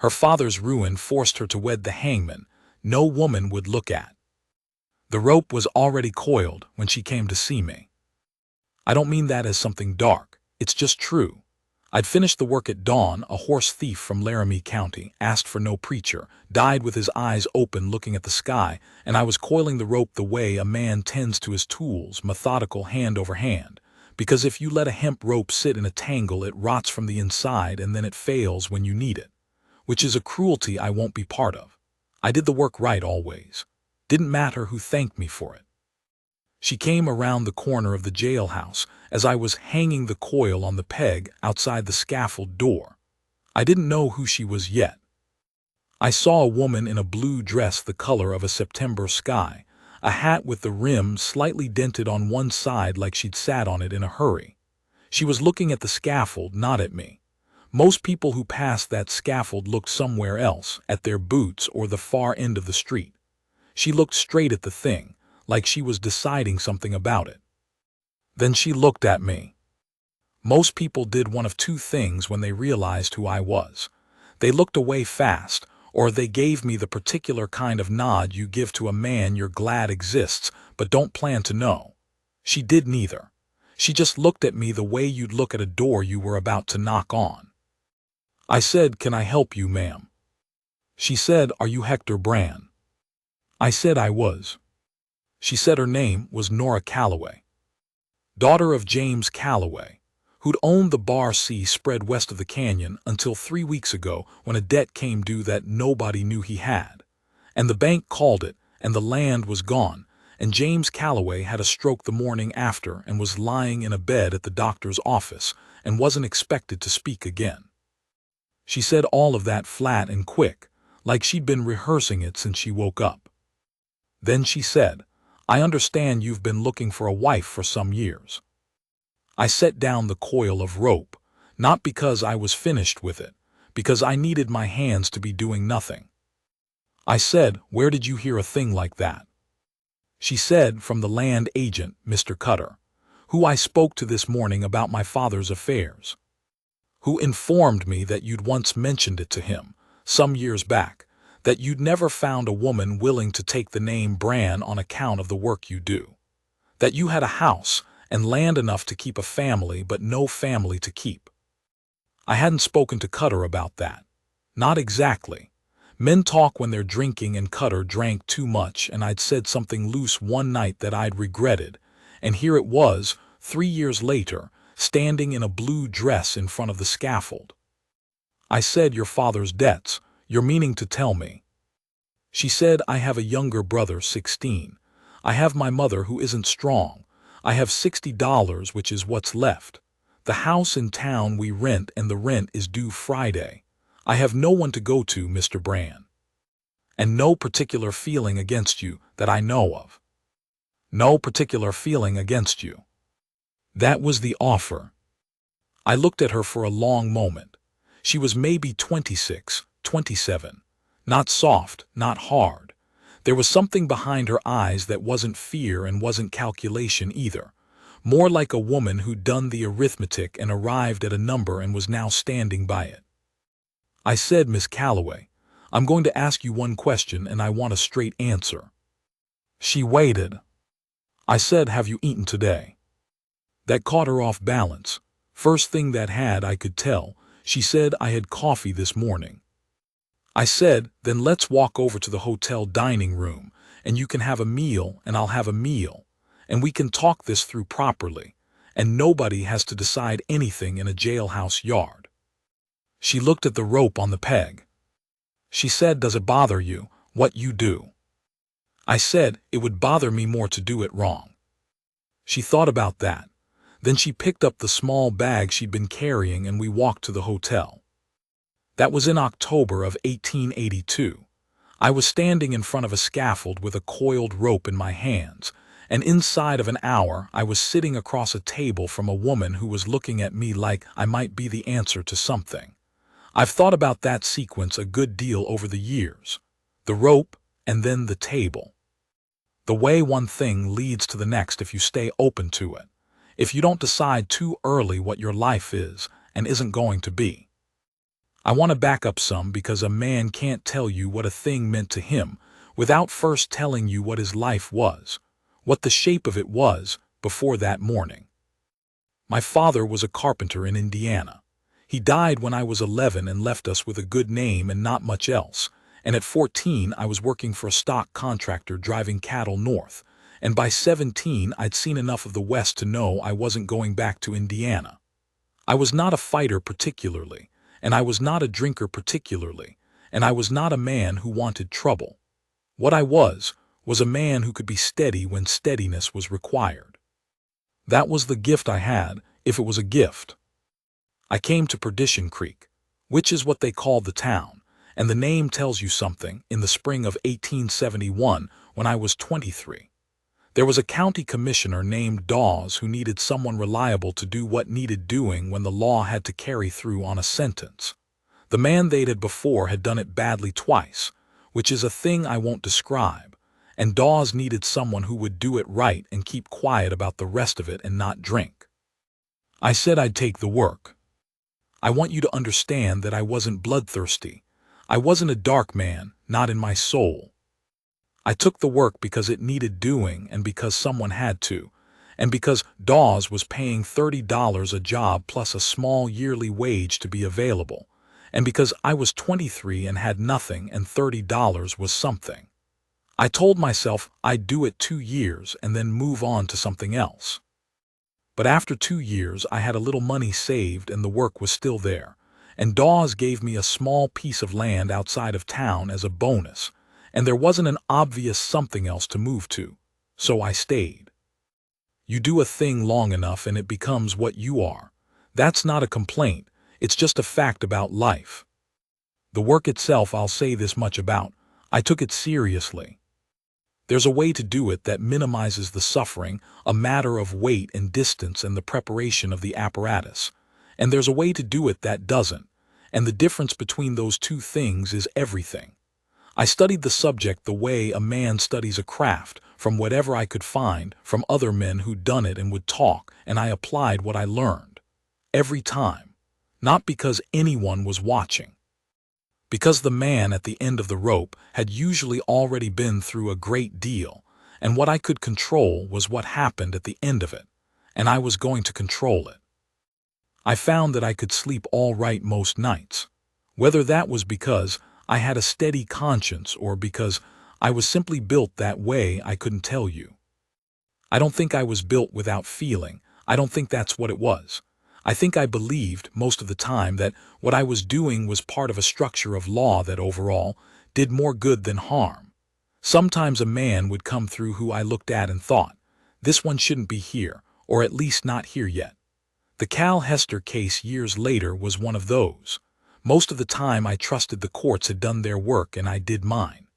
Her father's ruin forced her to wed the hangman no woman would look at. The rope was already coiled when she came to see me. I don't mean that as something dark, it's just true. I'd finished the work at dawn. A horse thief from Laramie County, asked for no preacher, died with his eyes open looking at the sky, and I was coiling the rope the way a man tends to his tools, methodical, hand over hand. Because if you let a hemp rope sit in a tangle, it rots from the inside and then it fails when you need it. Which is a cruelty I won't be part of. I did the work right always. Didn't matter who thanked me for it. She came around the corner of the jailhouse as I was hanging the coil on the peg outside the scaffold door. I didn't know who she was yet. I saw a woman in a blue dress the color of a September sky, a hat with the rim slightly dented on one side like she'd sat on it in a hurry. She was looking at the scaffold, not at me. Most people who passed that scaffold looked somewhere else, at their boots or the far end of the street. She looked straight at the thing, like she was deciding something about it. Then she looked at me. Most people did one of two things when they realized who I was. They looked away fast, or they gave me the particular kind of nod you give to a man you're glad exists but don't plan to know. She did neither. She just looked at me the way you'd look at a door you were about to knock on. I said, "Can I help you, ma'am?" She said, "Are you Hector Brand?" I said I was. She said her name was Nora Calloway, daughter of James Calloway, who'd owned the bar C spread west of the canyon until 3 weeks ago when a debt came due that nobody knew he had. And the bank called it, and the land was gone, and James Calloway had a stroke the morning after and was lying in a bed at the doctor's office and wasn't expected to speak again. She said all of that flat and quick, like she'd been rehearsing it since she woke up. Then she said, "I understand you've been looking for a wife for some years." I set down the coil of rope, not because I was finished with it, because I needed my hands to be doing nothing. I said, "Where did you hear a thing like that?" She said, "From the land agent, Mr. Cutter, who I spoke to this morning about my father's affairs, who informed me that you'd once mentioned it to him, some years back, that you'd never found a woman willing to take the name Brand on account of the work you do, that you had a house and land enough to keep a family but no family to keep." I hadn't spoken to Cutter about that. Not exactly. Men talk when they're drinking, and Cutter drank too much, and I'd said something loose one night that I'd regretted, and here it was, 3 years later, standing in a blue dress in front of the scaffold. I said, "Your father's debts, you're meaning to tell me?" She said, "I have a younger brother, 16. I have my mother who isn't strong. I have $60, which is what's left. The house in town we rent, and the rent is due Friday. I have no one to go to, Mr. Brand. And no particular feeling against you that I know of. No particular feeling against you." That was the offer. I looked at her for a long moment. She was maybe 26, 27. Not soft, not hard. There was something behind her eyes that wasn't fear and wasn't calculation either. More like a woman who'd done the arithmetic and arrived at a number and was now standing by it. I said, "Miss Calloway, I'm going to ask you one question and I want a straight answer." She waited. I said, "Have you eaten today?" That caught her off balance. First thing that had I could tell. She said, "I had coffee this morning." I said, "Then let's walk over to the hotel dining room, and you can have a meal and I'll have a meal, and we can talk this through properly, and nobody has to decide anything in a jailhouse yard." She looked at the rope on the peg. She said, "Does it bother you, what you do?" I said, "It would bother me more to do it wrong." She thought about that. Then she picked up the small bag she'd been carrying and we walked to the hotel. That was in October of 1882. I was standing in front of a scaffold with a coiled rope in my hands, and inside of an hour I was sitting across a table from a woman who was looking at me like I might be the answer to something. I've thought about that sequence a good deal over the years. The rope, and then the table. The way one thing leads to the next if you stay open to it. If you don't decide too early what your life is and isn't going to be. I want to back up some because a man can't tell you what a thing meant to him without first telling you what his life was, what the shape of it was before that morning. My father was a carpenter in Indiana. He died when I was 11 and left us with a good name and not much else, and at 14 I was working for a stock contractor driving cattle north, and by 17 I'd seen enough of the West to know I wasn't going back to Indiana. I was not a fighter particularly, and I was not a drinker particularly, and I was not a man who wanted trouble. What I was a man who could be steady when steadiness was required. That was the gift I had, if it was a gift. I came to Perdition Creek, which is what they called the town, and the name tells you something, in the spring of 1871 when I was 23. There was a county commissioner named Dawes who needed someone reliable to do what needed doing when the law had to carry through on a sentence. The man they'd had before had done it badly twice, which is a thing I won't describe, and Dawes needed someone who would do it right and keep quiet about the rest of it and not drink. I said I'd take the work. I want you to understand that I wasn't bloodthirsty. I wasn't a dark man, not in my soul. I took the work because it needed doing and because someone had to, and because Dawes was paying $30 a job plus a small yearly wage to be available, and because I was 23 and had nothing and $30 was something. I told myself I'd do it 2 years and then move on to something else. But after 2 years I had a little money saved and the work was still there, and Dawes gave me a small piece of land outside of town as a bonus, and there wasn't an obvious something else to move to, so I stayed. You do a thing long enough and it becomes what you are. That's not a complaint, it's just a fact about life. The work itself, I'll say this much about, I took it seriously. There's a way to do it that minimizes the suffering, a matter of weight and distance and the preparation of the apparatus, and there's a way to do it that doesn't, and the difference between those two things is everything. I studied the subject the way a man studies a craft, from whatever I could find, from other men who'd done it and would talk, and I applied what I learned. Every time. Not because anyone was watching. Because the man at the end of the rope had usually already been through a great deal, and what I could control was what happened at the end of it, and I was going to control it. I found that I could sleep all right most nights. Whether that was because I had a steady conscience or because I was simply built that way, I couldn't tell you. I don't think I was built without feeling. I don't think that's what it was. I think I believed most of the time that what I was doing was part of a structure of law that overall did more good than harm. Sometimes a man would come through who I looked at and thought, this one shouldn't be here, or at least not here yet. The Cal Hester case years later was one of those. Most of the time I trusted the courts had done their work and I did mine.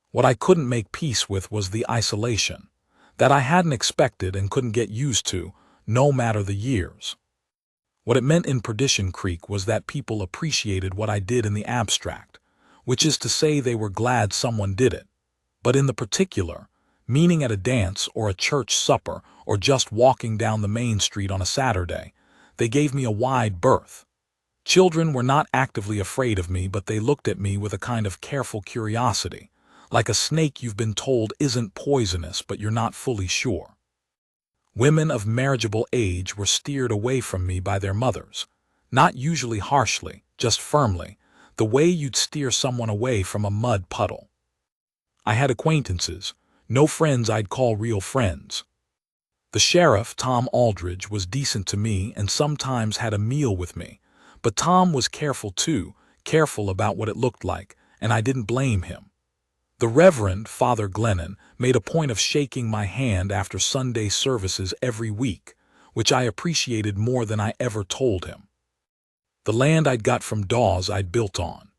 What I couldn't make peace with was the isolation, that I hadn't expected and couldn't get used to, no matter the years. What it meant in Perdition Creek was that people appreciated what I did in the abstract, which is to say they were glad someone did it. But in the particular, meaning at a dance or a church supper or just walking down the main street on a Saturday, they gave me a wide berth. Children were not actively afraid of me, but they looked at me with a kind of careful curiosity, like a snake you've been told isn't poisonous but you're not fully sure. Women of marriageable age were steered away from me by their mothers, not usually harshly, just firmly, the way you'd steer someone away from a mud puddle. I had acquaintances, no friends I'd call real friends. The sheriff, Tom Aldridge, was decent to me and sometimes had a meal with me, but Tom was careful too, careful about what it looked like, and I didn't blame him. The Reverend Father Glennon made a point of shaking my hand after Sunday services every week, which I appreciated more than I ever told him. The land I'd got from Dawes I'd built on.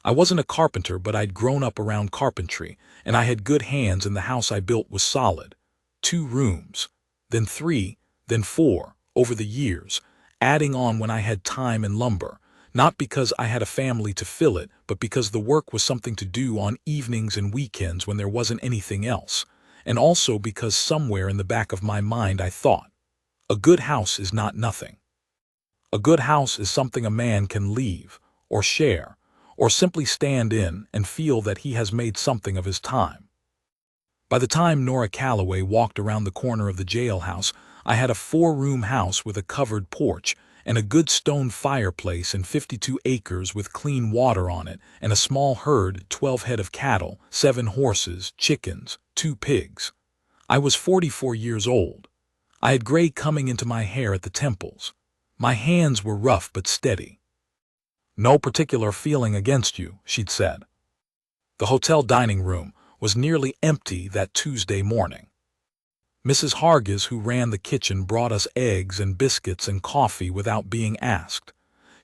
I wasn't a carpenter, but I'd grown up around carpentry, and I had good hands and the house I built was solid. 2 rooms, then 3, then 4, over the years, adding on when I had time and lumber. Not because I had a family to fill it, but because the work was something to do on evenings and weekends when there wasn't anything else, and also because somewhere in the back of my mind I thought, a good house is not nothing. A good house is something a man can leave, or share, or simply stand in and feel that he has made something of his time. By the time Nora Calloway walked around the corner of the jailhouse, I had a 4-room house with a covered porch and a good stone fireplace and 52 acres with clean water on it and a small herd, 12 head of cattle, 7 horses, chickens, 2 pigs. I was 44 years old. I had gray coming into my hair at the temples. My hands were rough but steady. "No particular feeling against you," she'd said. The hotel dining room was nearly empty that Tuesday morning. Mrs. Hargis, who ran the kitchen, brought us eggs and biscuits and coffee without being asked.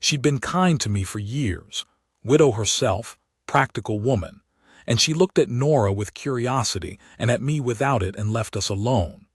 She'd been kind to me for years, widow herself, practical woman, and she looked at Nora with curiosity and at me without it and left us alone.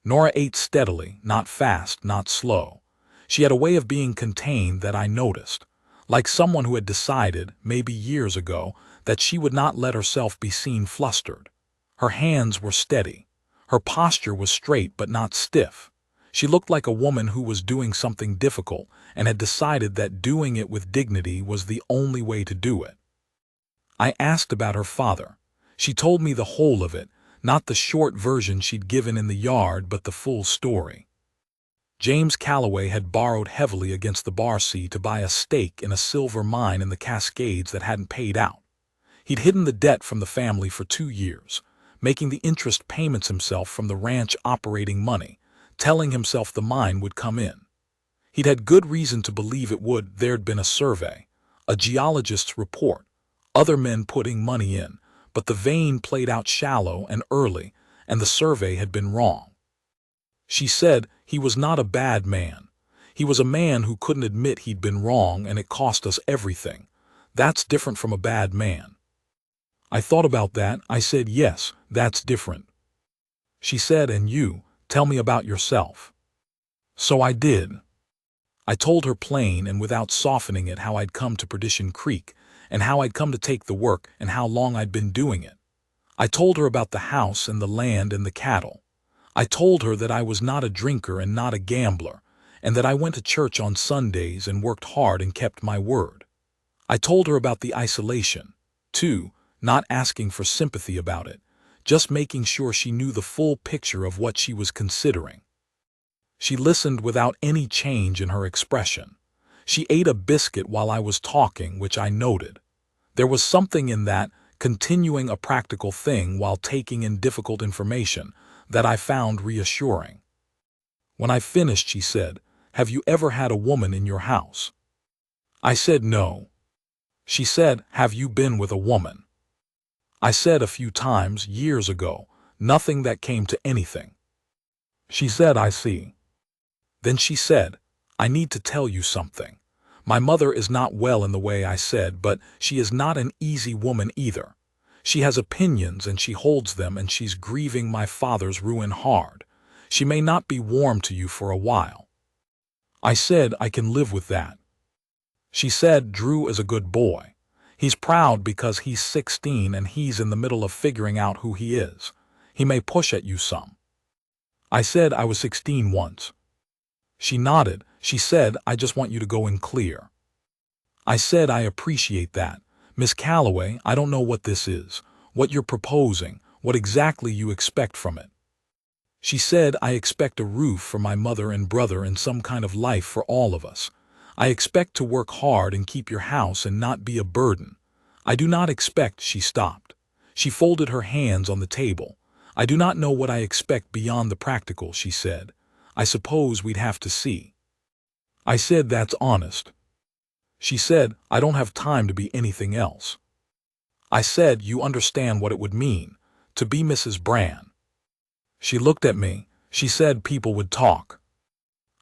Nora ate steadily, not fast, not slow. She had a way of being contained that I noticed, like someone who had decided, maybe years ago, that she would not let herself be seen flustered. Her hands were steady. Her posture was straight but not stiff. She looked like a woman who was doing something difficult and had decided that doing it with dignity was the only way to do it. I asked about her father. She told me the whole of it, not the short version she'd given in the yard, but the full story. James Calloway had borrowed heavily against the Barcy to buy a stake in a silver mine in the Cascades that hadn't paid out. He'd hidden the debt from the family for 2 years, making the interest payments himself from the ranch operating money, telling himself the mine would come in. He'd had good reason to believe it would. There'd been a survey, a geologist's report, other men putting money in, but the vein played out shallow and early, and the survey had been wrong. She said he was not a bad man. He was a man who couldn't admit he'd been wrong, and it cost us everything. That's different from a bad man. I thought about that. I said, yes, that's different. She said, and you, tell me about yourself. So I did. I told her plain and without softening it how I'd come to Perdition Creek, and how I'd come to take the work and how long I'd been doing it. I told her about the house and the land and the cattle. I told her that I was not a drinker and not a gambler, and that I went to church on Sundays and worked hard and kept my word. I told her about the isolation, too, not asking for sympathy about it, just making sure she knew the full picture of what she was considering. She listened without any change in her expression. She ate a biscuit while I was talking, which I noted. There was something in that, continuing a practical thing while taking in difficult information, that I found reassuring. When I finished, she said, "Have you ever had a woman in your house?" I said no. She said, "Have you been with a woman?" I said a few times, years ago, nothing that came to anything. She said, "I see." Then she said, "I need to tell you something. My mother is not well in the way I said, but she is not an easy woman either. She has opinions and she holds them, and she's grieving my father's ruin hard. She may not be warm to you for a while." I said, "I can live with that." She said, "Drew is a good boy. He's proud because he's 16 and he's in the middle of figuring out who he is. He may push at you some." I said, "I was 16 once." She nodded. She said, "I just want you to go in clear." I said, "I appreciate that. Miss Calloway, I don't know what this is, what you're proposing, what exactly you expect from it." She said, "I expect a roof for my mother and brother and some kind of life for all of us. I expect to work hard and keep your house and not be a burden. I do not expect—" She stopped. She folded her hands on the table. "I do not know what I expect beyond the practical," she said. "I suppose we'd have to see." I said, "That's honest." She said, "I don't have time to be anything else." I said, "You understand what it would mean, to be Mrs. Brand." She looked at me. She said, "People would talk."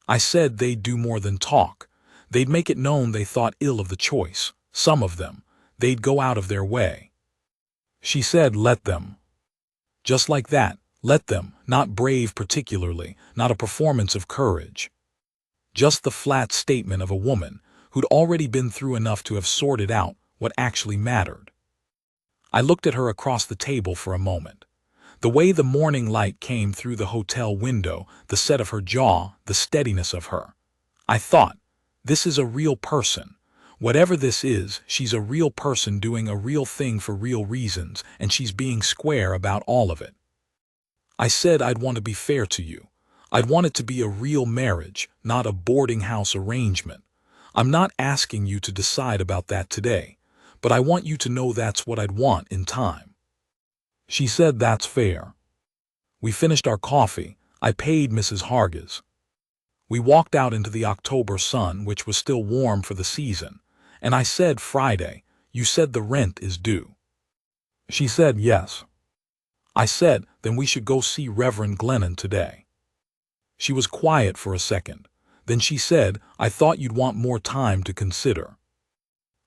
I said, "They'd do more than talk. They'd make it known they thought ill of the choice, some of them. They'd go out of their way." She said, "Let them." Just like that, let them, not brave particularly, not a performance of courage. Just the flat statement of a woman who'd already been through enough to have sorted out what actually mattered. I looked at her across the table for a moment. The way the morning light came through the hotel window, the set of her jaw, the steadiness of her. I thought, this is a real person. Whatever this is, she's a real person doing a real thing for real reasons, and she's being square about all of it. I said I'd want to be fair to you. I'd want it to be a real marriage, not a boarding house arrangement. I'm not asking you to decide about that today, but I want you to know that's what I'd want in time. She said that's fair. We finished our coffee. I paid Mrs. Hargis. We walked out into the October sun, which was still warm for the season, and I said, Friday, you said the rent is due. She said yes. I said, then we should go see Reverend Glennon today. She was quiet for a second. Then she said, I thought you'd want more time to consider.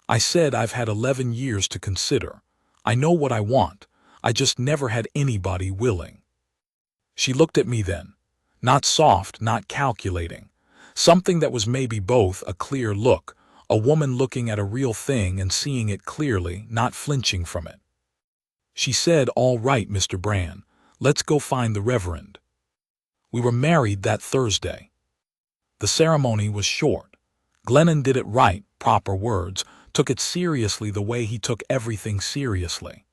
I said I've had 11 years to consider. I know what I want. I just never had anybody willing. She looked at me then. Not soft, not calculating. Something that was maybe both a clear look, a woman looking at a real thing and seeing it clearly, not flinching from it. She said, all right, Mr. Brand, let's go find the Reverend. We were married that Thursday. The ceremony was short. Glennon did it right, proper words, took it seriously the way he took everything seriously.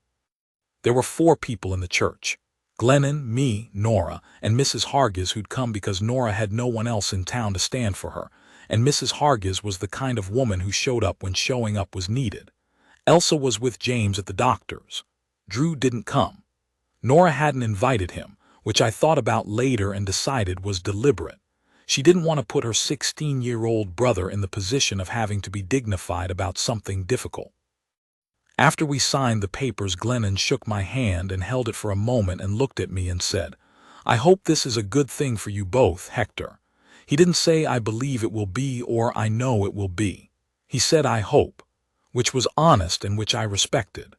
There were 4 people in the church. Glennon, me, Nora, and Mrs. Hargis, who'd come because Nora had no one else in town to stand for her, and Mrs. Hargis was the kind of woman who showed up when showing up was needed. Elsa was with James at the doctor's. Drew didn't come. Nora hadn't invited him, which I thought about later and decided was deliberate. She didn't want to put her 16-year-old brother in the position of having to be dignified about something difficult. After we signed the papers, Glennon shook my hand and held it for a moment and looked at me and said, I hope this is a good thing for you both, Hector. He didn't say I believe it will be or I know it will be. He said I hope, which was honest and which I respected.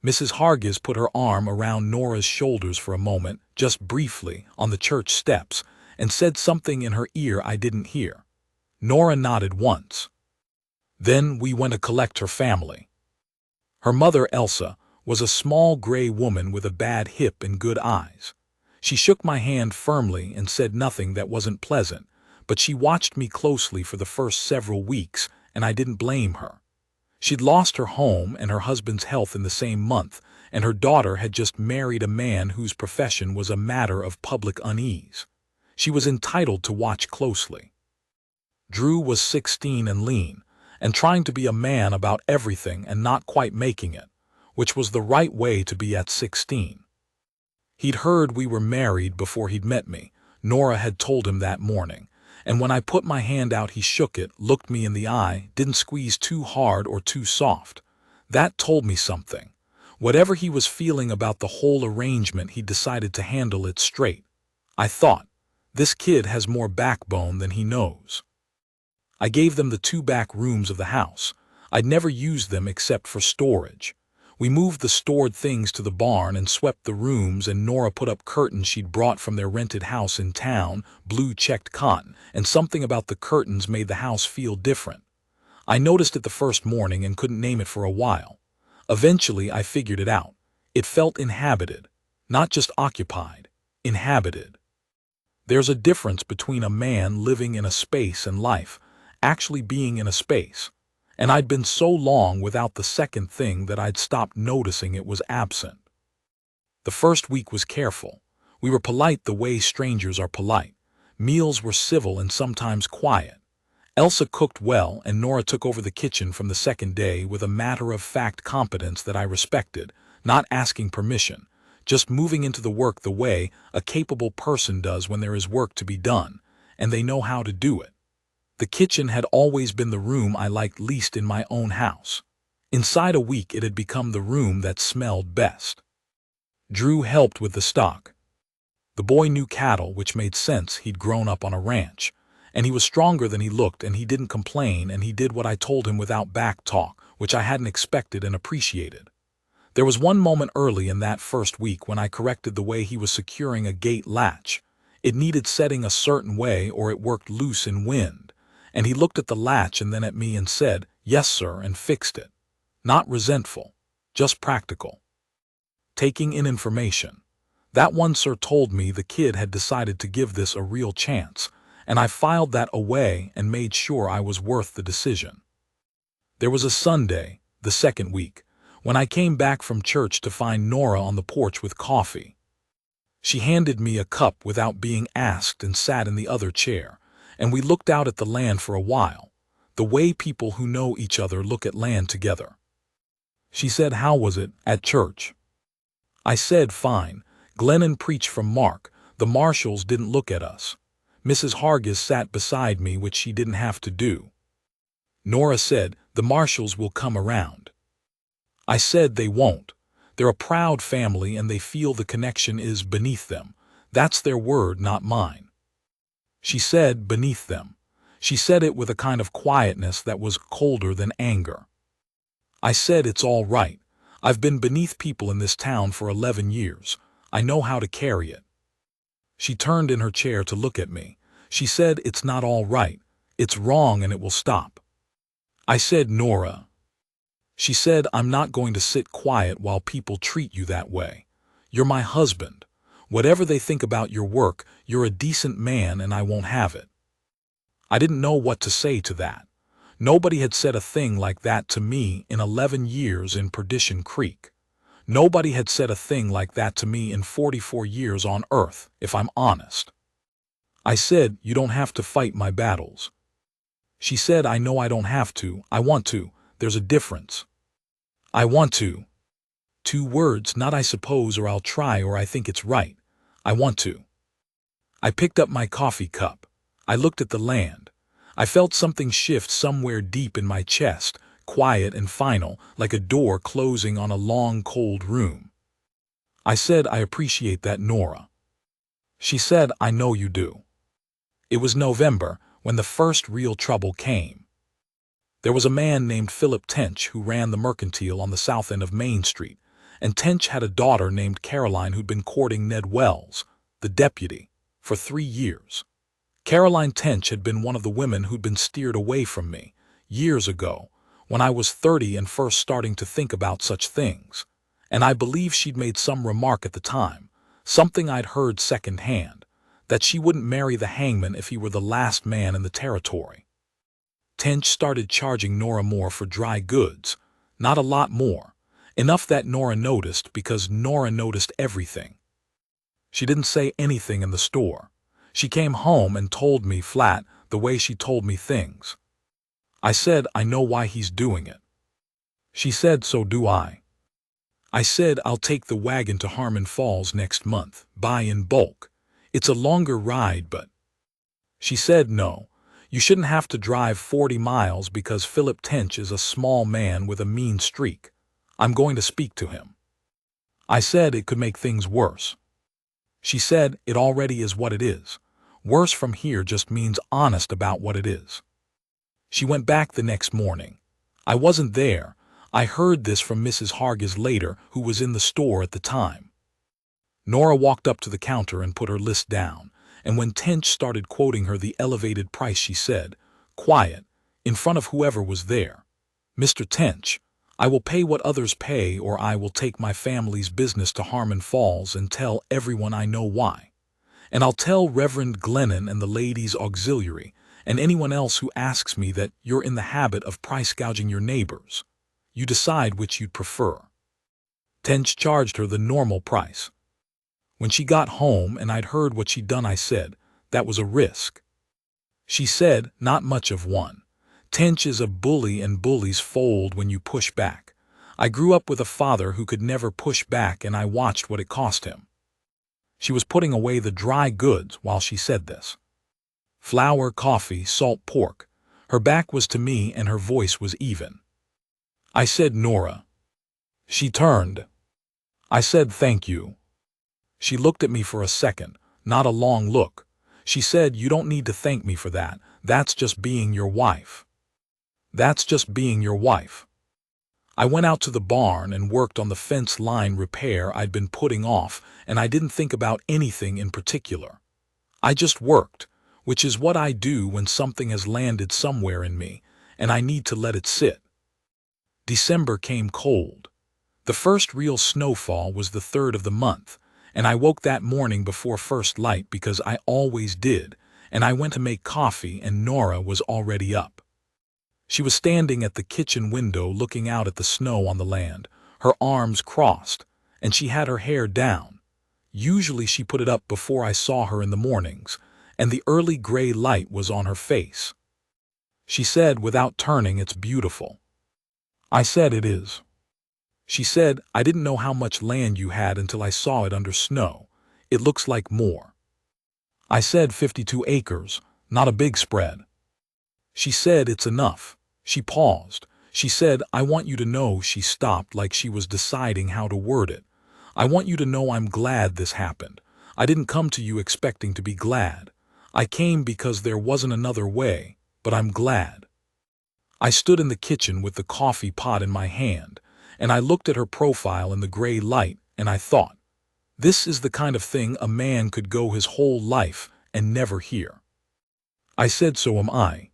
Mrs. Hargis put her arm around Nora's shoulders for a moment, just briefly, on the church steps, and said something in her ear I didn't hear. Nora nodded once. Then we went to collect her family. Her mother, Elsa, was a small gray woman with a bad hip and good eyes. She shook my hand firmly and said nothing that wasn't pleasant, but she watched me closely for the first several weeks, and I didn't blame her. She'd lost her home and her husband's health in the same month, and her daughter had just married a man whose profession was a matter of public unease. She was entitled to watch closely. Drew was 16 and lean, and trying to be a man about everything and not quite making it, which was the right way to be at 16. He'd heard we were married before he'd met me. Nora had told him that morning, and when I put my hand out he shook it, looked me in the eye, didn't squeeze too hard or too soft. That told me something. Whatever he was feeling about the whole arrangement, he decided to handle it straight. I thought, this kid has more backbone than he knows. I gave them the 2 back rooms of the house. I'd never used them except for storage. We moved the stored things to the barn and swept the rooms, and Nora put up curtains she'd brought from their rented house in town, blue checked cotton, and something about the curtains made the house feel different. I noticed it the first morning and couldn't name it for a while. Eventually I figured it out. It felt inhabited, not just occupied, inhabited. There's a difference between a man living in a space and life actually being in a space, and I'd been so long without the second thing that I'd stopped noticing it was absent. The first week was careful. We were polite the way strangers are polite. Meals were civil and sometimes quiet. Elsa cooked well, and Nora took over the kitchen from the second day with a matter-of-fact competence that I respected, not asking permission, just moving into the work the way a capable person does when there is work to be done, and they know how to do it. The kitchen had always been the room I liked least in my own house. Inside a week it had become the room that smelled best. Drew helped with the stock. The boy knew cattle, which made sense. He'd grown up on a ranch, and he was stronger than he looked, and he didn't complain, and he did what I told him without back talk, which I hadn't expected and appreciated. There was one moment early in that first week when I corrected the way he was securing a gate latch. It needed setting a certain way or it worked loose in wind. And he looked at the latch and then at me and said, "Yes, sir," and fixed it. Not resentful, just practical. Taking in information. That one sir told me the kid had decided to give this a real chance, and I filed that away and made sure I was worth the decision. There was a Sunday, the second week, when I came back from church to find Nora on the porch with coffee. She handed me a cup without being asked and sat in the other chair, and we looked out at the land for a while, the way people who know each other look at land together. She said, "How was it at church?" I said, "Fine. Glennon preached from Mark. The marshals didn't look at us. Mrs. Hargis sat beside me, which she didn't have to do." Nora said, "The marshals will come around." I said, "They won't. They're a proud family and they feel the connection is beneath them. That's their word, not mine." She said, "Beneath them." She said it with a kind of quietness that was colder than anger. I said, "It's all right. I've been beneath people in this town for 11 years. I know how to carry it." She turned in her chair to look at me. She said, "It's not all right. It's wrong and it will stop." I said, "Nora." She said, "I'm not going to sit quiet while people treat you that way. You're my husband. Whatever they think about your work, you're a decent man and I won't have it." I didn't know what to say to that. Nobody had said a thing like that to me in 11 years in Perdition Creek. Nobody had said a thing like that to me in 44 years on Earth, if I'm honest. I said, "You don't have to fight my battles." She said, "I know I don't have to. I want to. There's a difference." I want to. 2 words, not I suppose or I'll try or I think it's right. I want to. I picked up my coffee cup. I looked at the land. I felt something shift somewhere deep in my chest, quiet and final, like a door closing on a long, cold room. I said, "I appreciate that, Nora." She said, "I know you do." It was November, when the first real trouble came. There was a man named Philip Tench who ran the mercantile on the south end of Main Street, and Tench had a daughter named Caroline who'd been courting Ned Wells, the deputy, for 3 years. Caroline Tench had been one of the women who'd been steered away from me, years ago, when I was 30 and first starting to think about such things, and I believe she'd made some remark at the time, something I'd heard secondhand, that she wouldn't marry the hangman if he were the last man in the territory. Tench started charging Nora more for dry goods, not a lot more, enough that Nora noticed because Nora noticed everything. She didn't say anything in the store. She came home and told me flat the way she told me things. I said, "I know why he's doing it." She said, "So do I." I said, "I'll take the wagon to Harmon Falls next month, buy in bulk. It's a longer ride, but..." She said, "No, you shouldn't have to drive 40 miles because Philip Tench is a small man with a mean streak. I'm going to speak to him." I said it could make things worse. She said, "It already is what it is. Worse from here just means honest about what it is." She went back the next morning. I wasn't there. I heard this from Mrs. Hargis later, who was in the store at the time. Nora walked up to the counter and put her list down, and when Tench started quoting her the elevated price, she said, quiet, in front of whoever was there, "Mr. Tench, I will pay what others pay or I will take my family's business to Harmon Falls and tell everyone I know why. And I'll tell Reverend Glennon and the Ladies' Auxiliary and anyone else who asks me that you're in the habit of price gouging your neighbors. You decide which you'd prefer." Tench charged her the normal price. When she got home and I'd heard what she'd done, I said, "That was a risk." She said, "Not much of one. Tench is a bully and bullies fold when you push back. I grew up with a father who could never push back and I watched what it cost him." She was putting away the dry goods while she said this. Flour, coffee, salt pork. Her back was to me and her voice was even. I said, "Nora." She turned. I said, "Thank you." She looked at me for a second, not a long look. She said, "You don't need to thank me for that. That's just being your wife. That's just being your wife." I went out to the barn and worked on the fence line repair I'd been putting off, and I didn't think about anything in particular. I just worked, which is what I do when something has landed somewhere in me, and I need to let it sit. December came cold. The first real snowfall was the 3rd of the month, and I woke that morning before first light because I always did, and I went to make coffee and Nora was already up. She was standing at the kitchen window looking out at the snow on the land, her arms crossed, and she had her hair down. Usually she put it up before I saw her in the mornings, and the early gray light was on her face. She said without turning, "It's beautiful." I said, "It is." She said, "I didn't know how much land you had until I saw it under snow. It looks like more." I said, 52 acres, not a big spread." She said, "It's enough." She paused. She said, "I want you to know," she stopped like she was deciding how to word it. "I want you to know I'm glad this happened. I didn't come to you expecting to be glad. I came because there wasn't another way, but I'm glad." I stood in the kitchen with the coffee pot in my hand, and I looked at her profile in the gray light, and I thought, this is the kind of thing a man could go his whole life and never hear. I said, "So am I."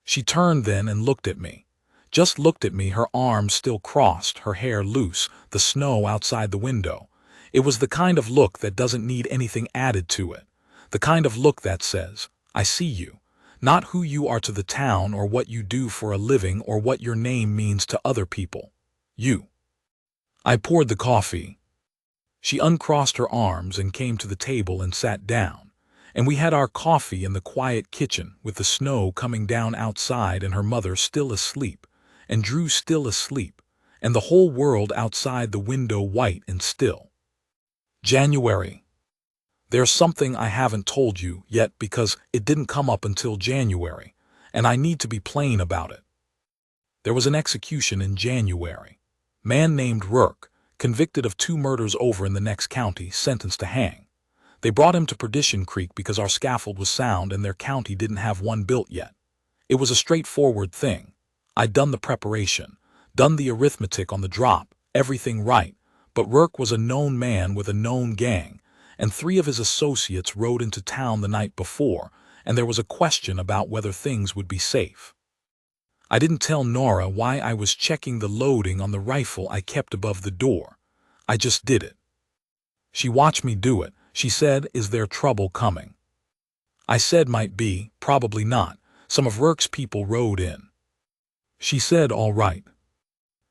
She turned then and looked at me. Just looked at me, her arms still crossed, her hair loose, the snow outside the window. It was the kind of look that doesn't need anything added to it. The kind of look that says, "I see you," not who you are to the town or what you do for a living or what your name means to other people. You. I poured the coffee. She uncrossed her arms and came to the table and sat down, and we had our coffee in the quiet kitchen with the snow coming down outside and her mother still asleep, and Drew still asleep, and the whole world outside the window white and still. January. There's something I haven't told you yet because it didn't come up until January, and I need to be plain about it. There was an execution in January. Man named Rourke, convicted of 2 murders over in the next county, sentenced to hang. They brought him to Perdition Creek because our scaffold was sound and their county didn't have one built yet. It was a straightforward thing. I'd done the preparation, done the arithmetic on the drop, everything right, but Rourke was a known man with a known gang, and 3 of his associates rode into town the night before, and there was a question about whether things would be safe. I didn't tell Nora why I was checking the loading on the rifle I kept above the door. I just did it. She watched me do it. She said, "Is there trouble coming?" I said, "Might be, probably not. Some of Rourke's people rode in." She said, "All right."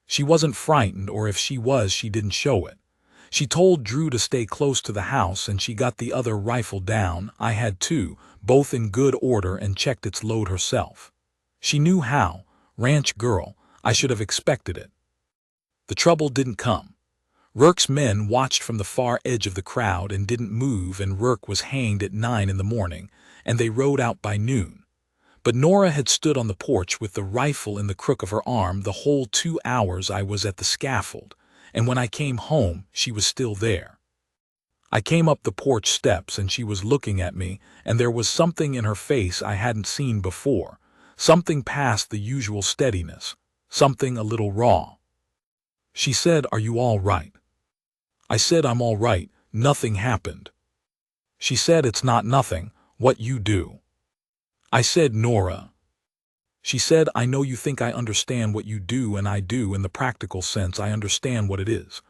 She wasn't frightened, or if she was, she didn't show it. She told Drew to stay close to the house, and she got the other rifle down. I had too, both in good order, and checked its load herself. She knew how. Ranch girl, I should have expected it. The trouble didn't come. Rourke's men watched from the far edge of the crowd and didn't move, and Rourke was hanged at 9 in the morning, and they rode out by noon. But Nora had stood on the porch with the rifle in the crook of her arm the whole 2 hours I was at the scaffold, and when I came home, she was still there. I came up the porch steps and she was looking at me, and there was something in her face I hadn't seen before, something past the usual steadiness, something a little raw. She said, "Are you all right?" I said, "I'm all right, nothing happened." She said, "It's not nothing, what you do." I said, "Nora." She said, "I know you think I understand what you do, and I do in the practical sense. I understand what it is.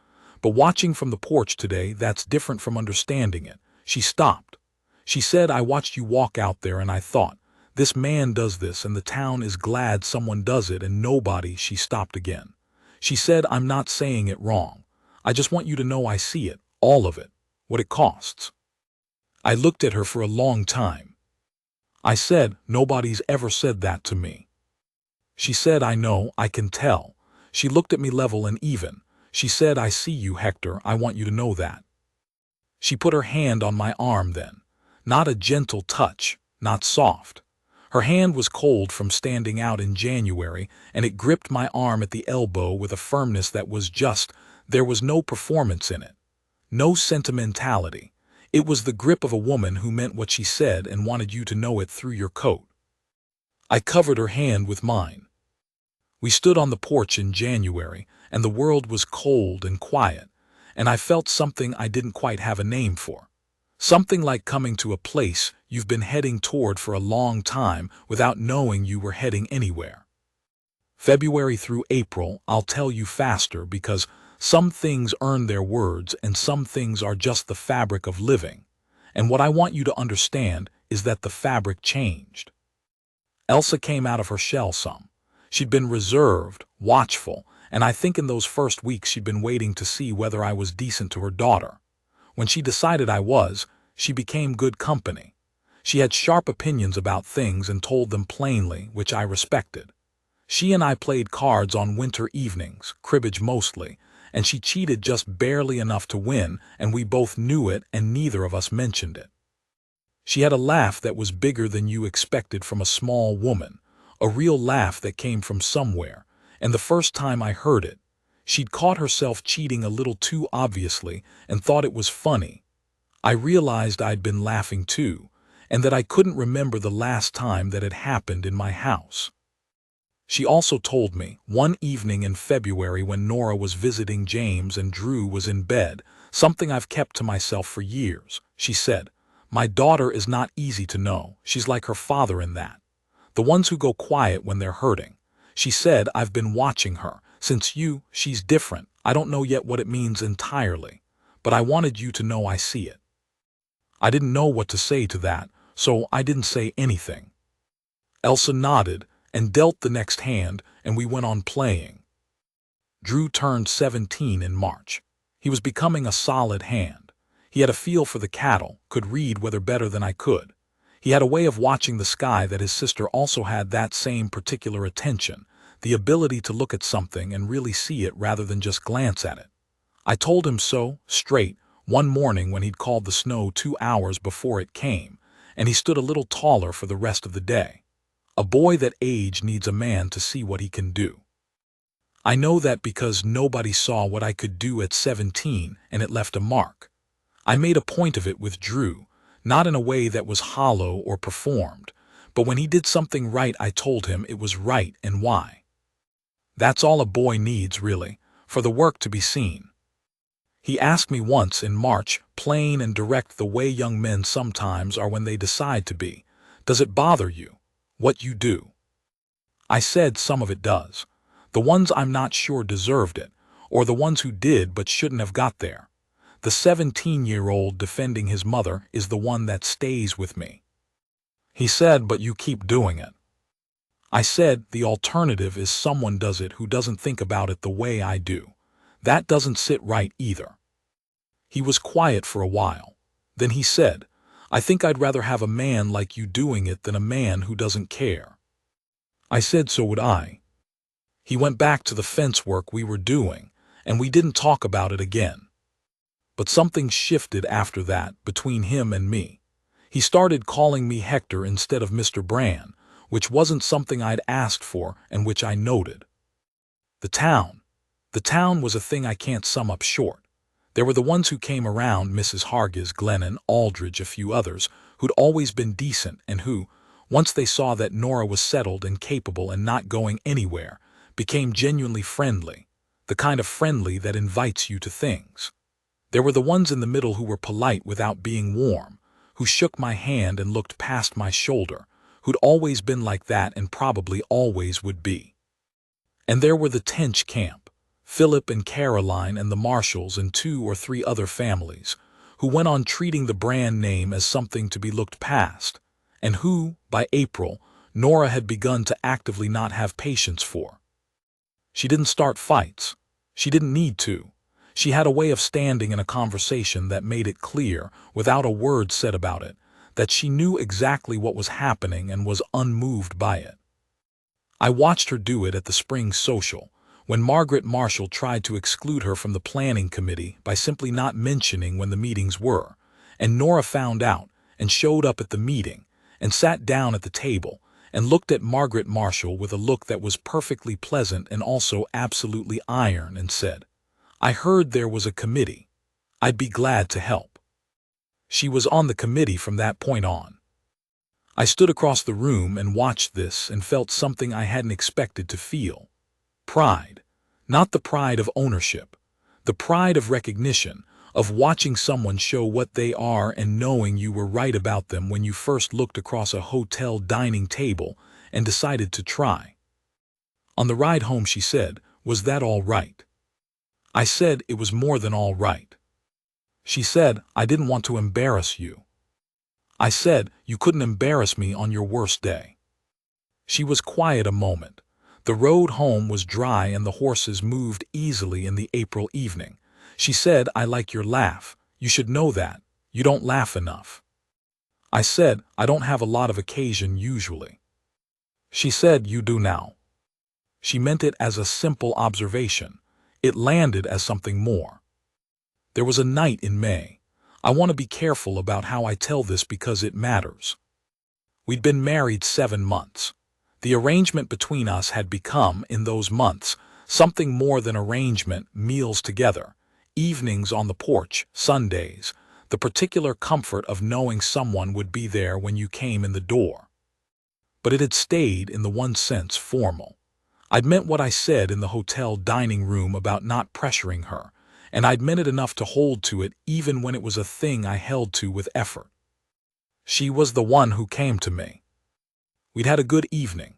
But watching from the porch today, that's different from understanding it." She stopped. She said, "I watched you walk out there and I thought, this man does this and the town is glad someone does it and nobody." She stopped again. She said, "I'm not saying it wrong. I just want you to know I see it, all of it, what it costs." I looked at her for a long time. I said, "Nobody's ever said that to me." She said, "I know, I can tell." She looked at me level and even. She said, "I see you, Hector, I want you to know that." She put her hand on my arm then. Not a gentle touch, not soft. Her hand was cold from standing out in January, and it gripped my arm at the elbow with a firmness that was just, there was no performance in it. No sentimentality. It was the grip of a woman who meant what she said and wanted you to know it through your coat. I covered her hand with mine. We stood on the porch in January, and the world was cold and quiet, and I felt something I didn't quite have a name for. Something like coming to a place you've been heading toward for a long time without knowing you were heading anywhere. February through April, I'll tell you faster because some things earn their words and some things are just the fabric of living. And what I want you to understand is that the fabric changed. Elsa came out of her shell some. She'd been reserved, watchful, and I think in those first weeks she'd been waiting to see whether I was decent to her daughter. When she decided I was, she became good company. She had sharp opinions about things and told them plainly, which I respected. She and I played cards on winter evenings, cribbage mostly, and she cheated just barely enough to win, and we both knew it and neither of us mentioned it. She had a laugh that was bigger than you expected from a small woman, a real laugh that came from somewhere, and the first time I heard it, she'd caught herself cheating a little too obviously and thought it was funny. I realized I'd been laughing too, and that I couldn't remember the last time that had happened in my house. She also told me, one evening in February when Nora was visiting James and Drew was in bed, something I've kept to myself for years. She said, "My daughter is not easy to know. She's like her father in that. The ones who go quiet when they're hurting." She said, "I've been watching her. She's different. I don't know yet what it means entirely, but I wanted you to know I see it." I didn't know what to say to that, so I didn't say anything. Elsa nodded and dealt the next hand, and we went on playing. Drew turned 17 in March. He was becoming a solid hand. He had a feel for the cattle, could read weather better than I could. He had a way of watching the sky that his sister also had, that same particular attention, the ability to look at something and really see it rather than just glance at it. I told him so, straight, one morning when he'd called the snow 2 hours before it came, and he stood a little taller for the rest of the day. A boy that age needs a man to see what he can do. I know that because nobody saw what I could do at 17, and it left a mark. I made a point of it with Drew, not in a way that was hollow or performed, but when he did something right I told him it was right and why. That's all a boy needs, really, for the work to be seen. He asked me once in March, plain and direct the way young men sometimes are when they decide to be, "Does it bother you, what you do?" I said some of it does. The ones I'm not sure deserved it, or the ones who did but shouldn't have got there. The 17-year-old defending his mother is the one that stays with me. He said, "But you keep doing it." I said, "The alternative is someone does it who doesn't think about it the way I do. That doesn't sit right either." He was quiet for a while. Then he said, "I think I'd rather have a man like you doing it than a man who doesn't care." I said so would I. He went back to the fence work we were doing, and we didn't talk about it again. But something shifted after that between him and me. He started calling me Hector instead of Mr. Bran, which wasn't something I'd asked for and which I noted. The town. The town was a thing I can't sum up short. There were the ones who came around, Mrs. Hargis, Glennon, Aldridge, a few others, who'd always been decent and who, once they saw that Nora was settled and capable and not going anywhere, became genuinely friendly, the kind of friendly that invites you to things. There were the ones in the middle who were polite without being warm, who shook my hand and looked past my shoulder, who'd always been like that and probably always would be. And there were the Tench camp, Philip and Caroline and the Marshalls and 2 or 3 other families, who went on treating the brand name as something to be looked past, and who, by April, Nora had begun to actively not have patience for. She didn't start fights. She didn't need to. She had a way of standing in a conversation that made it clear, without a word said about it, that she knew exactly what was happening and was unmoved by it. I watched her do it at the spring social, when Margaret Marshall tried to exclude her from the planning committee by simply not mentioning when the meetings were, and Nora found out and showed up at the meeting and sat down at the table and looked at Margaret Marshall with a look that was perfectly pleasant and also absolutely iron and said, "I heard there was a committee. I'd be glad to help." She was on the committee from that point on. I stood across the room and watched this and felt something I hadn't expected to feel. Pride. Not the pride of ownership. The pride of recognition, of watching someone show what they are and knowing you were right about them when you first looked across a hotel dining table and decided to try. On the ride home she said, "Was that all right?" I said it was more than all right. She said, "I didn't want to embarrass you." I said, "You couldn't embarrass me on your worst day." She was quiet a moment. The road home was dry and the horses moved easily in the April evening. She said, "I like your laugh. You should know that. You don't laugh enough." I said, "I don't have a lot of occasion usually." She said, "You do now." She meant it as a simple observation. It landed as something more. There was a night in May. I want to be careful about how I tell this because it matters. We'd been married 7 months. The arrangement between us had become, in those months, something more than arrangement: meals together, evenings on the porch, Sundays, the particular comfort of knowing someone would be there when you came in the door. But it had stayed, in the one sense, formal. I'd meant what I said in the hotel dining room about not pressuring her, and I'd meant it enough to hold to it even when it was a thing I held to with effort. She was the one who came to me. We'd had a good evening.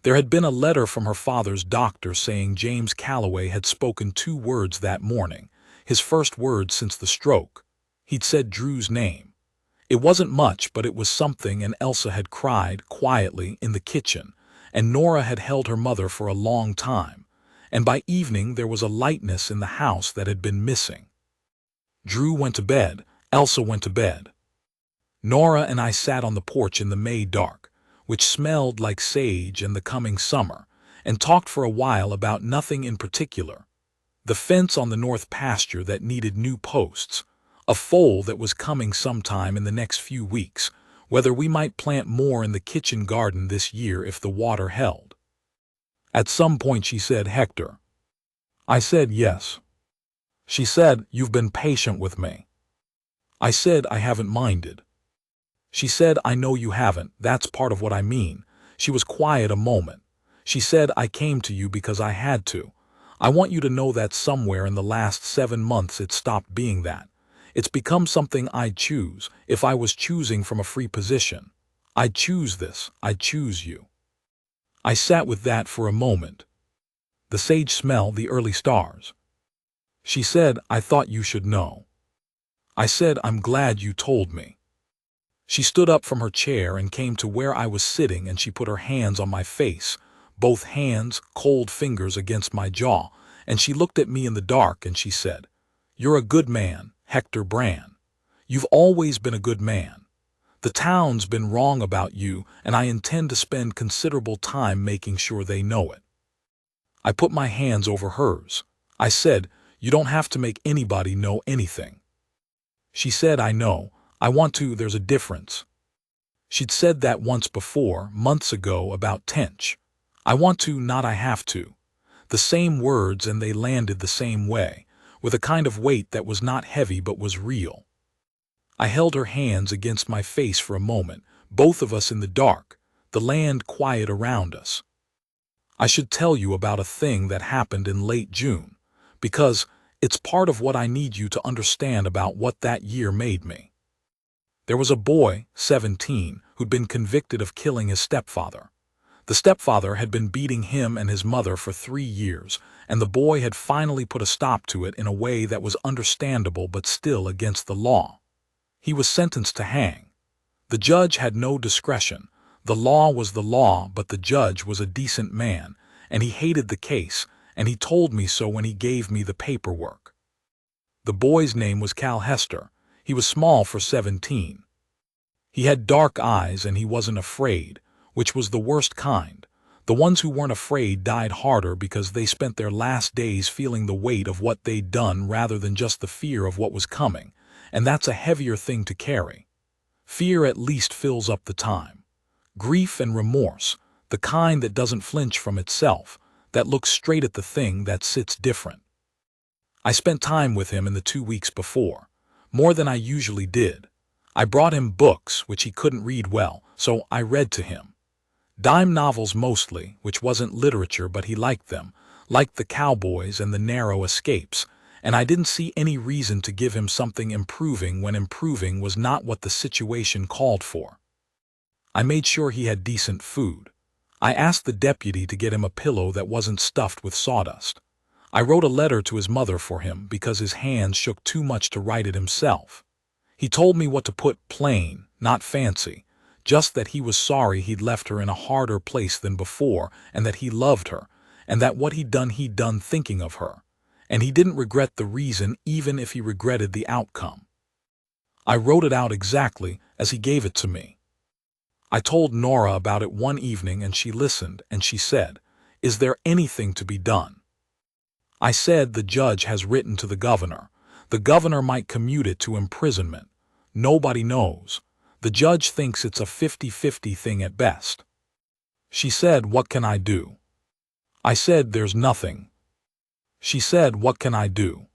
There had been a letter from her father's doctor saying James Calloway had spoken 2 words that morning, his first words since the stroke. He'd said Drew's name. It wasn't much, but it was something, and Elsa had cried, quietly, in the kitchen, and Nora had held her mother for a long time, and by evening there was a lightness in the house that had been missing. Drew went to bed, Elsa went to bed. Nora and I sat on the porch in the May dark, which smelled like sage and the coming summer, and talked for a while about nothing in particular. The fence on the north pasture that needed new posts, a foal that was coming sometime in the next few weeks, whether we might plant more in the kitchen garden this year if the water held. At some point she said, "Hector." I said, "Yes." She said, "You've been patient with me." I said, "I haven't minded." She said, "I know you haven't, that's part of what I mean." She was quiet a moment. She said, "I came to you because I had to. I want you to know that somewhere in the last 7 months it stopped being that. It's become something I'd choose, if I was choosing from a free position. I'd choose this, I'd choose you." I sat with that for a moment. The sage smell, the early stars. She said, "I thought you should know." I said, "I'm glad you told me." She stood up from her chair and came to where I was sitting, and she put her hands on my face, both hands, cold fingers against my jaw, and she looked at me in the dark and she said, "You're a good man, Hector Brand. You've always been a good man. The town's been wrong about you, and I intend to spend considerable time making sure they know it." I put my hands over hers. I said, "You don't have to make anybody know anything." She said, "I know. I want to, there's a difference." She'd said that once before, months ago, about Tench. "I want to, not I have to." The same words, and they landed the same way, with a kind of weight that was not heavy but was real. I held her hands against my face for a moment, both of us in the dark, the land quiet around us. "I should tell you about a thing that happened in late June, because it's part of what I need you to understand about what that year made me. There was a boy, 17, who'd been convicted of killing his stepfather. The stepfather had been beating him and his mother for 3 years, and the boy had finally put a stop to it in a way that was understandable but still against the law. He was sentenced to hang. The judge had no discretion. The law was the law, but the judge was a decent man, and he hated the case, and he told me so when he gave me the paperwork. The boy's name was Cal Hester. He was small for 17. He had dark eyes, and he wasn't afraid, which was the worst kind. The ones who weren't afraid died harder because they spent their last days feeling the weight of what they'd done rather than just the fear of what was coming, and that's a heavier thing to carry. Fear at least fills up the time. Grief and remorse, the kind that doesn't flinch from itself, that looks straight at the thing that sits different. I spent time with him in the 2 weeks before, more than I usually did. I brought him books, which he couldn't read well, so I read to him. Dime novels mostly, which wasn't literature, but he liked them, liked the cowboys and the narrow escapes, and I didn't see any reason to give him something improving when improving was not what the situation called for. I made sure he had decent food. I asked the deputy to get him a pillow that wasn't stuffed with sawdust. I wrote a letter to his mother for him because his hands shook too much to write it himself. He told me what to put, plain, not fancy, just that he was sorry he'd left her in a harder place than before and that he loved her, and that what he'd done thinking of her, and he didn't regret the reason even if he regretted the outcome. I wrote it out exactly as he gave it to me. I told Nora about it one evening and she listened and she said, "Is there anything to be done?" I said, "The judge has written to the governor. The governor might commute it to imprisonment. Nobody knows. The judge thinks it's a 50-50 thing at best." She said, "What can I do?" I said, "There's nothing." She said, "What can I do?"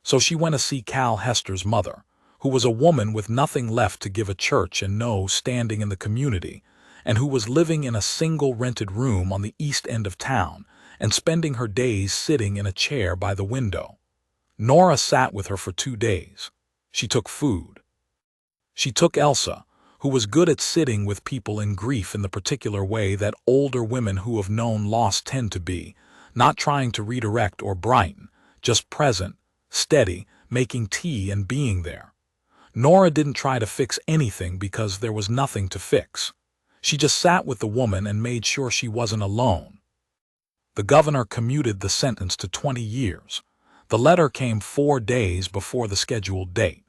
So she went to see Cal Hester's mother, who was a woman with nothing left to give a church and no standing in the community, and who was living in a single rented room on the east end of town and spending her days sitting in a chair by the window. Nora sat with her for 2 days. She took food. She took Elsa, who was good at sitting with people in grief in the particular way that older women who have known loss tend to be, not trying to redirect or brighten, just present, steady, making tea and being there. Nora didn't try to fix anything because there was nothing to fix. She just sat with the woman and made sure she wasn't alone. The governor commuted the sentence to 20 years. The letter came 4 days before the scheduled date.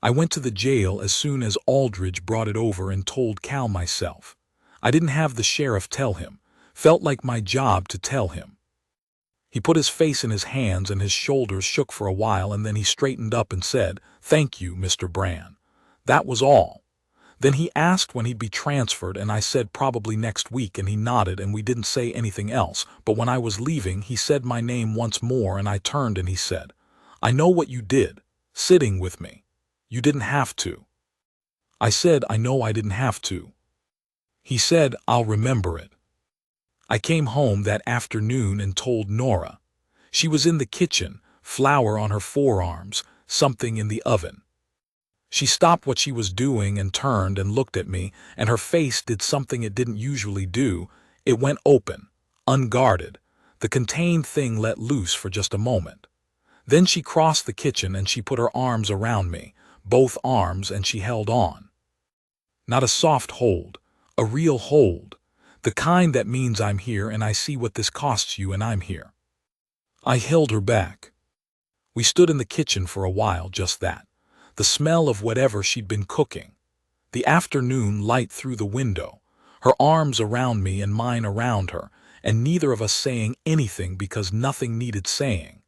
I went to the jail as soon as Aldridge brought it over and told Cal myself. I didn't have the sheriff tell him. Felt like my job to tell him. He put his face in his hands and his shoulders shook for a while, and then he straightened up and said, "Thank you, Mr. Brand." That was all. Then he asked when he'd be transferred, and I said probably next week, and he nodded, and we didn't say anything else. But when I was leaving, he said my name once more, and I turned and he said, "I know what you did, sitting with me. You didn't have to." I said, "I know I didn't have to." He said, "I'll remember it." I came home that afternoon and told Nora. She was in the kitchen, flour on her forearms, something in the oven. She stopped what she was doing and turned and looked at me, and her face did something it didn't usually do. It went open, unguarded. The contained thing let loose for just a moment. Then she crossed the kitchen and she put her arms around me, both arms, and she held on. Not a soft hold, a real hold. The kind that means I'm here and I see what this costs you and I'm here. I held her back. We stood in the kitchen for a while, just that. The smell of whatever she'd been cooking. The afternoon light through the window. Her arms around me and mine around her, and neither of us saying anything because nothing needed saying.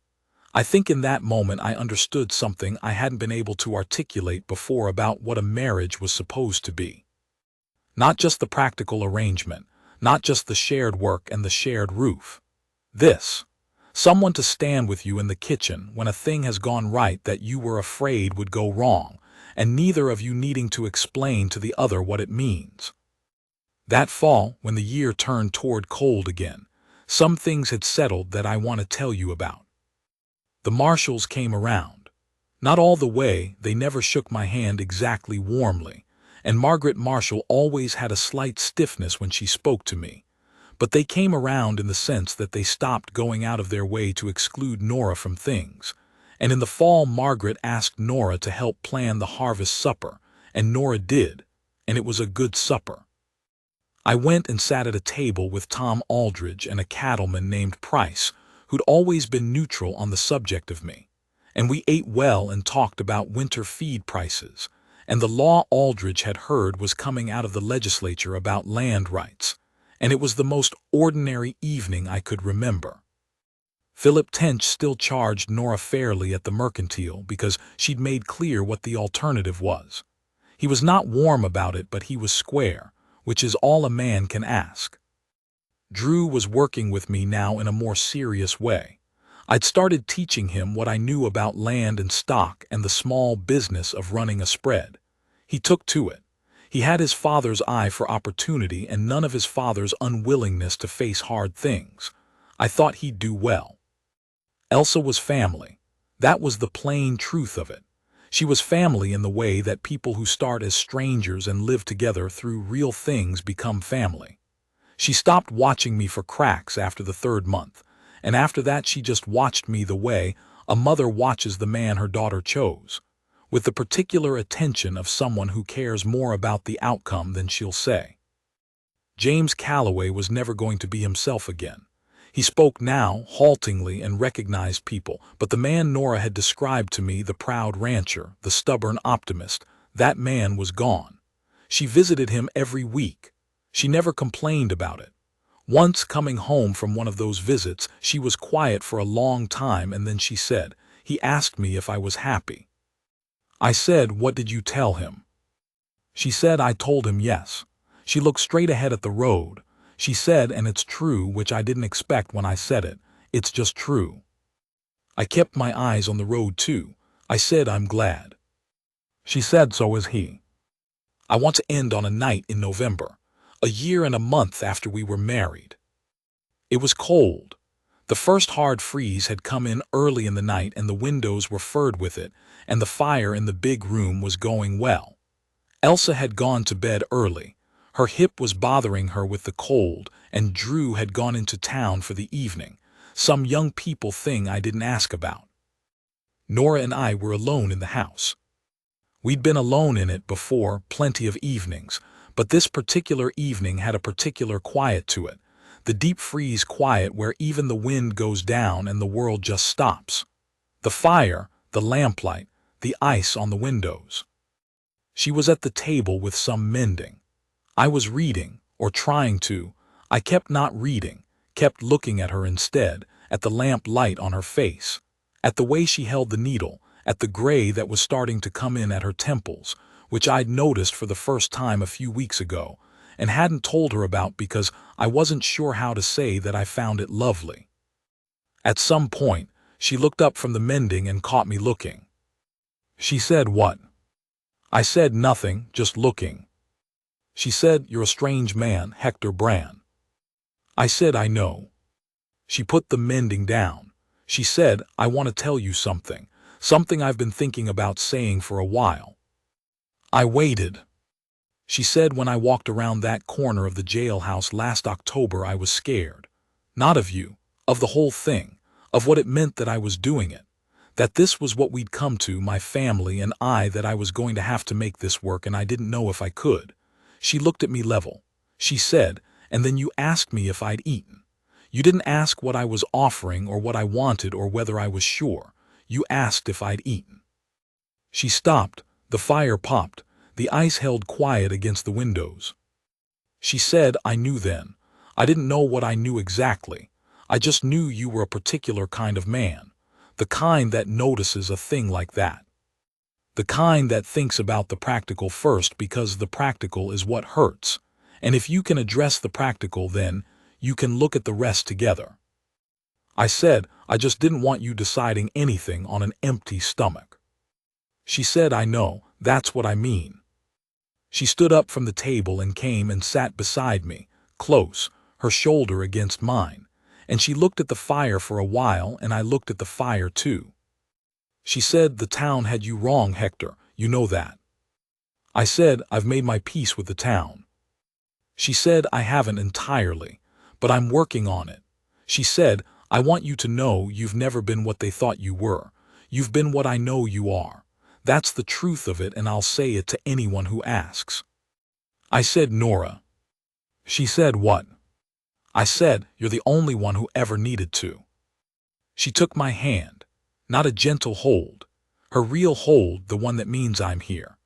I think in that moment I understood something I hadn't been able to articulate before about what a marriage was supposed to be. Not just the practical arrangement, not just the shared work and the shared roof. This. Someone to stand with you in the kitchen when a thing has gone right that you were afraid would go wrong, and neither of you needing to explain to the other what it means. That fall, when the year turned toward cold again, some things had settled that I want to tell you about. The Marshalls came around. Not all the way, they never shook my hand exactly warmly, and Margaret Marshall always had a slight stiffness when she spoke to me. But they came around in the sense that they stopped going out of their way to exclude Nora from things. And in the fall, Margaret asked Nora to help plan the harvest supper, and Nora did, and it was a good supper. I went and sat at a table with Tom Aldridge and a cattleman named Price, who'd always been neutral on the subject of me. And we ate well and talked about winter feed prices, and the law Aldridge had heard was coming out of the legislature about land rights. And it was the most ordinary evening I could remember. Philip Tench still charged Nora fairly at the mercantile because she'd made clear what the alternative was. He was not warm about it, but he was square, which is all a man can ask. Drew was working with me now in a more serious way. I'd started teaching him what I knew about land and stock and the small business of running a spread. He took to it. He had his father's eye for opportunity and none of his father's unwillingness to face hard things. I thought he'd do well. Elsa was family. That was the plain truth of it. She was family in the way that people who start as strangers and live together through real things become family. She stopped watching me for cracks after the 3rd month, and after that she just watched me the way a mother watches the man her daughter chose, with the particular attention of someone who cares more about the outcome than she'll say. James Calloway was never going to be himself again. He spoke now, haltingly, and recognized people, but the man Nora had described to me, the proud rancher, the stubborn optimist, that man was gone. She visited him every week. She never complained about it. Once, coming home from one of those visits, she was quiet for a long time, and then she said, "He asked me if I was happy." I said, "What did you tell him?" She said, "I told him yes." She looked straight ahead at the road. She said, "And it's true," which I didn't expect when I said it. "It's just true." I kept my eyes on the road too. I said, "I'm glad." She said, "So is he." I want to end on a night in November, a year and a month after we were married. It was cold. The first hard freeze had come in early in the night, and the windows were furred with it, and the fire in the big room was going well. Elsa had gone to bed early. Her hip was bothering her with the cold, and Drew had gone into town for the evening, some young people thing I didn't ask about. Nora and I were alone in the house. We'd been alone in it before, plenty of evenings, but this particular evening had a particular quiet to it, the deep freeze quiet where even the wind goes down and the world just stops. The fire, the lamplight, the ice on the windows. She was at the table with some mending. I was reading, or trying to. I kept not reading, kept looking at her instead, at the lamp light on her face, at the way she held the needle, at the gray that was starting to come in at her temples, which I'd noticed for the first time a few weeks ago, and hadn't told her about because I wasn't sure how to say that I found it lovely. At some point, she looked up from the mending and caught me looking. She said, "What?" I said, "Nothing, just looking." She said, "You're a strange man, Hector Brand." I said, "I know." She put the mending down. She said, "I want to tell you something, something I've been thinking about saying for a while." I waited. She said, "When I walked around that corner of the jailhouse last October, I was scared. Not of you, of the whole thing, of what it meant that I was doing it, that this was what we'd come to, my family and I, that I was going to have to make this work, and I didn't know if I could." She looked at me level. She said, "And then you asked me if I'd eaten. You didn't ask what I was offering or what I wanted or whether I was sure. You asked if I'd eaten." She stopped. The fire popped. The ice held quiet against the windows. She said, "I knew then. I didn't know what I knew exactly. I just knew you were a particular kind of man. The kind that notices a thing like that. The kind that thinks about the practical first, because the practical is what hurts. And if you can address the practical, then you can look at the rest together." I said, "I just didn't want you deciding anything on an empty stomach." She said, "I know, that's what I mean." She stood up from the table and came and sat beside me, close, her shoulder against mine, and she looked at the fire for a while, and I looked at the fire too. She said, "The town had you wrong, Hector, you know that." I said, "I've made my peace with the town." She said, "I haven't entirely, but I'm working on it." She said, "I want you to know you've never been what they thought you were. You've been what I know you are. That's the truth of it, and I'll say it to anyone who asks." I said, "Nora." She said, "What?" I said, "You're the only one who ever needed to." She took my hand. Not a gentle hold. Her real hold, the one that means I'm here.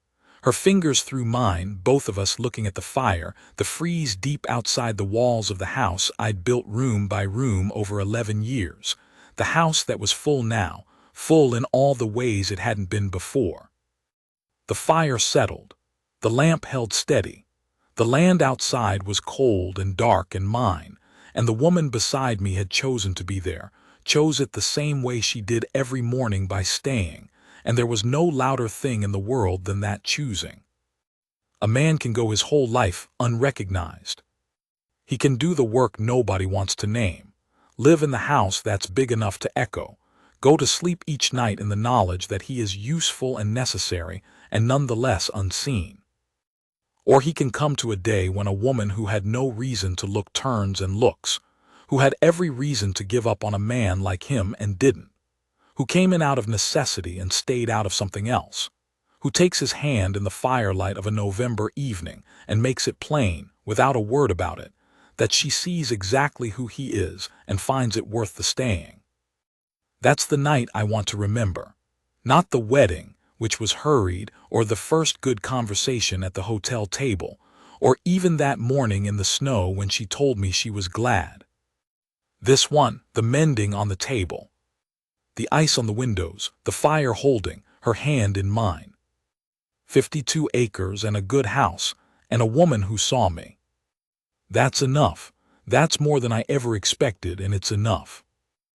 Her fingers through mine, both of us looking at the fire, the freeze deep outside the walls of the house I'd built room by room over 11 years. The house that was full now, full in all the ways it hadn't been before. The fire settled. The lamp held steady. The land outside was cold and dark and mine, and the woman beside me had chosen to be there, chose it the same way she did every morning, by staying, and there was no louder thing in the world than that choosing. A man can go his whole life unrecognized. He can do the work nobody wants to name, live in the house that's big enough to echo, go to sleep each night in the knowledge that he is useful and necessary and nonetheless unseen. Or he can come to a day when a woman who had no reason to look turns and looks, who had every reason to give up on a man like him and didn't, who came in out of necessity and stayed out of something else, who takes his hand in the firelight of a November evening and makes it plain, without a word about it, that she sees exactly who he is and finds it worth the staying. That's the night I want to remember. Not the wedding, which was hurried, or the first good conversation at the hotel table, or even that morning in the snow when she told me she was glad. This one, the mending on the table, the ice on the windows, the fire holding her hand in mine. 52 acres and a good house, and a woman who saw me. That's enough. That's more than I ever expected, and it's enough.